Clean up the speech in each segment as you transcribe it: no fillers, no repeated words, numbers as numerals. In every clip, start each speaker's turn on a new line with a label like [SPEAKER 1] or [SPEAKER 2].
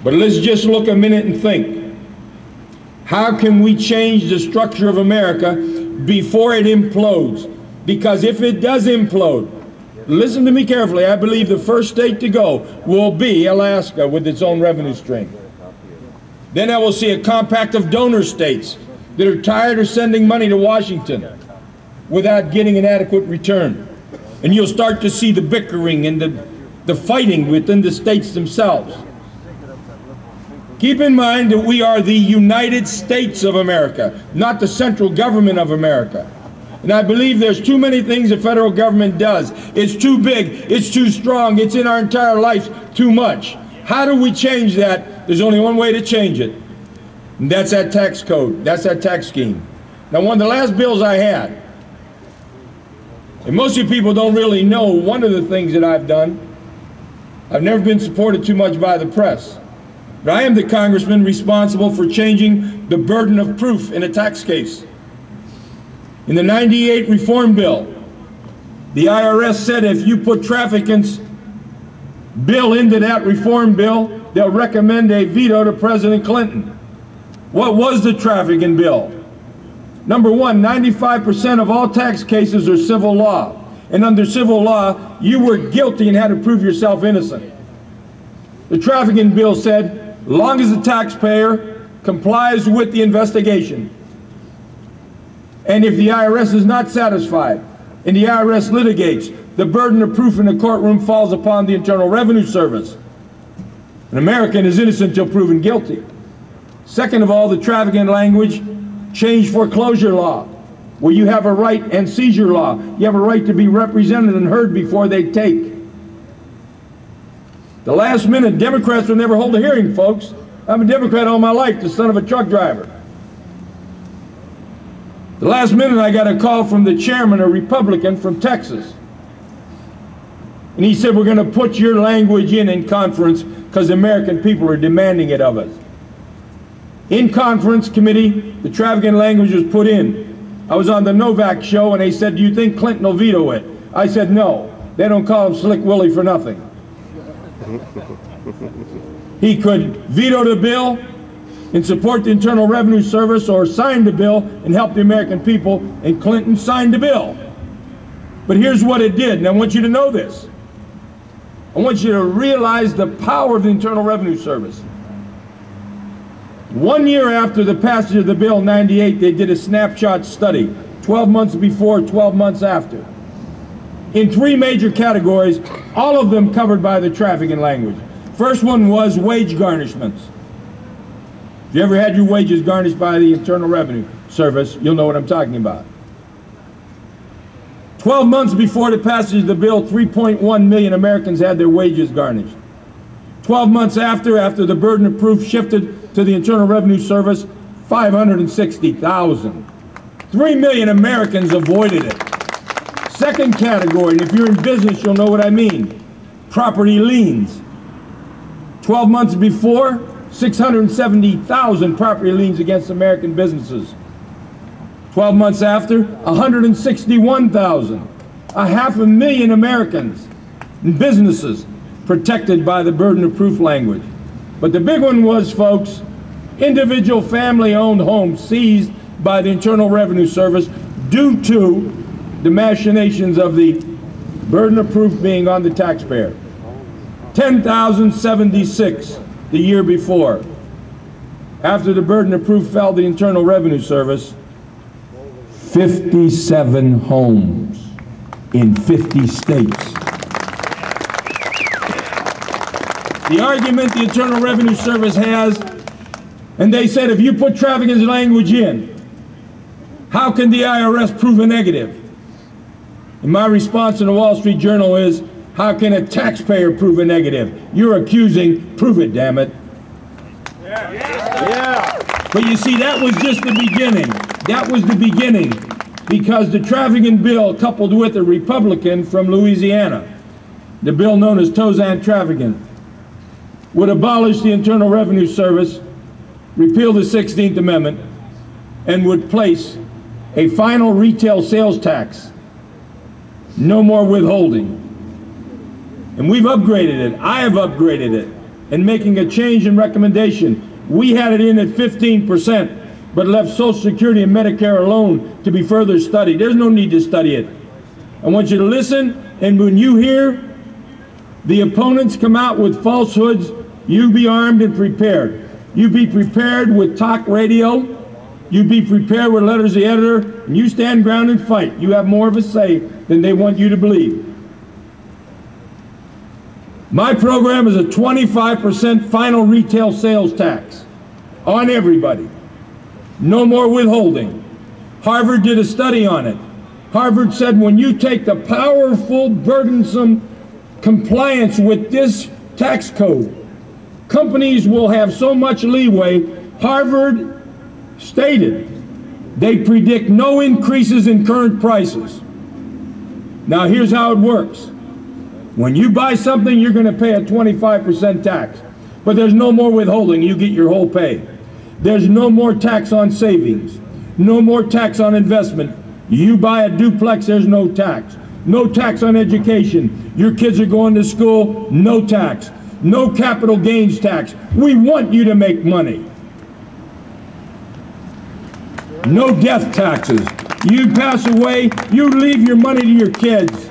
[SPEAKER 1] But let's just look a minute and think. How can we change the structure of America before it implodes? Because if it does implode, listen to me carefully, I believe the first state to go will be Alaska with its own revenue stream. Then I will see a compact of donor states that are tired of sending money to Washington without getting an adequate return. And you'll start to see the bickering and the fighting within the states themselves. Keep in mind that we are the United States of America, not the central government of America. And I believe there's too many things the federal government does. It's too big, it's too strong, it's in our entire life too much. How do we change that? There's only one way to change it. And that's that tax code, that's that tax scheme. Now, one of the last bills I had, and most of you people don't really know one of the things that I've done. I've never been supported too much by the press. But I am the congressman responsible for changing the burden of proof in a tax case. In the '98 reform bill, the IRS said if you put Traficant's bill into that reform bill, they'll recommend a veto to President Clinton. What was the Traficant bill? Number one, 95% of all tax cases are civil law. And under civil law, you were guilty and had to prove yourself innocent. The Traficant bill said, as long as the taxpayer complies with the investigation, and if the IRS is not satisfied, and the IRS litigates, the burden of proof in the courtroom falls upon the Internal Revenue Service. An American is innocent until proven guilty. Second of all, the Traficant language changed foreclosure law, where you have a right, and seizure law. You have a right to be represented and heard before they take. The last minute, Democrats will never hold a hearing, folks. I'm a Democrat all my life, the son of a truck driver. The last minute I got a call from the chairman, a Republican from Texas. And he said, we're going to put your language in conference because the American people are demanding it of us. In conference committee, the Traficant language was put in. I was on the Novak show and they said, do you think Clinton will veto it? I said, no. They don't call him Slick Willie for nothing. He could veto the bill and support the Internal Revenue Service, or sign the bill and help the American people, and Clinton signed the bill. But here's what it did, and I want you to know this. I want you to realize the power of the Internal Revenue Service. 1 year after the passage of the bill, '98, they did a snapshot study, 12 months before, 12 months after. In 3 major categories, all of them covered by the Traficant language. First one was wage garnishments. If you ever had your wages garnished by the Internal Revenue Service, you'll know what I'm talking about. 12 months before the passage of the bill, 3.1 million Americans had their wages garnished. 12 months after the burden of proof shifted to the Internal Revenue Service, 560,000. 3 million Americans avoided it. Second category, and if you're in business, you'll know what I mean, property liens. 12 months before, 670,000 property liens against American businesses. 12 months after, 161,000. 500,000 Americans and businesses protected by the burden of proof language. But the big one was, folks, individual family-owned homes seized by the Internal Revenue Service due to the machinations of the burden of proof being on the taxpayer. 10,076 the year before. After the burden of proof fell to the Internal Revenue Service, 57 homes in 50 states. The argument the Internal Revenue Service has, and they said if you put Traficant's language in, how can the IRS prove a negative? And my response in the Wall Street Journal is, how can a taxpayer prove a negative? You're accusing, prove it, damn it. Yeah. But you see, that was just the beginning. That was the beginning, because the Traficant bill, coupled with a Republican from Louisiana, the bill known as Tozan Traficant, would abolish the Internal Revenue Service, repeal the 16th Amendment, and would place a final retail sales tax. No more withholding. And we've upgraded it. I have upgraded it. and making a change in recommendation. We had it in at 15%, but left Social Security and Medicare alone to be further studied. There's no need to study it. I want you to listen, and when you hear the opponents come out with falsehoods, you be armed and prepared. You be prepared with talk radio. You be prepared with letters of the editor, and you stand ground and fight. You have more of a say than they want you to believe. My program is a 25% final retail sales tax on everybody. No more withholding. Harvard did a study on it. Harvard said when you take the powerful, burdensome compliance with this tax code, companies will have so much leeway. Harvard stated they predict no increases in current prices. Now here's how it works. When you buy something, you're going to pay a 25% tax. But there's no more withholding. You get your whole pay. There's no more tax on savings. No more tax on investment. You buy a duplex, there's no tax. No tax on education. Your kids are going to school, no tax. No capital gains tax. We want you to make money. No death taxes. You pass away, you leave your money to your kids.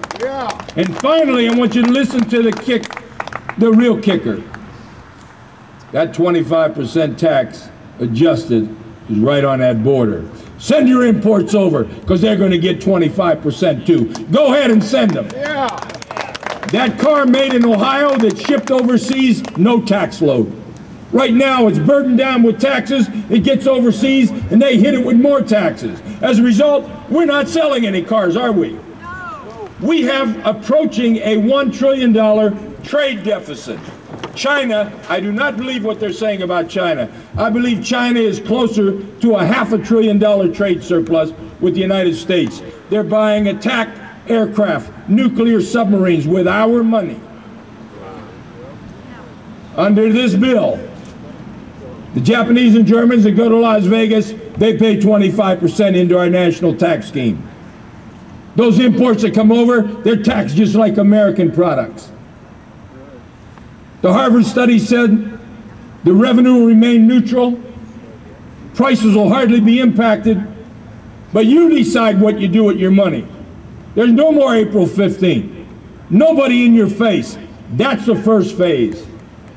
[SPEAKER 1] And finally, I want you to listen to the real kicker. That 25% tax adjusted is right on that border. Send your imports over, because they're going to get 25% too. Go ahead and send them. Yeah. That car made in Ohio that's shipped overseas, no tax load. Right now, it's burdened down with taxes. It gets overseas, and they hit it with more taxes. As a result, we're not selling any cars, are we? We have approaching a $1 trillion trade deficit. China, I do not believe what they're saying about China. I believe China is closer to a $500 billion trade surplus with the United States. They're buying attack aircraft, nuclear submarines with our money. Under this bill, the Japanese and Germans that go to Las Vegas, they pay 25% into our national tax scheme. Those imports that come over, they're taxed just like American products. The Harvard study said the revenue will remain neutral, prices will hardly be impacted, but you decide what you do with your money. There's no more April 15th. Nobody in your face. That's the first phase.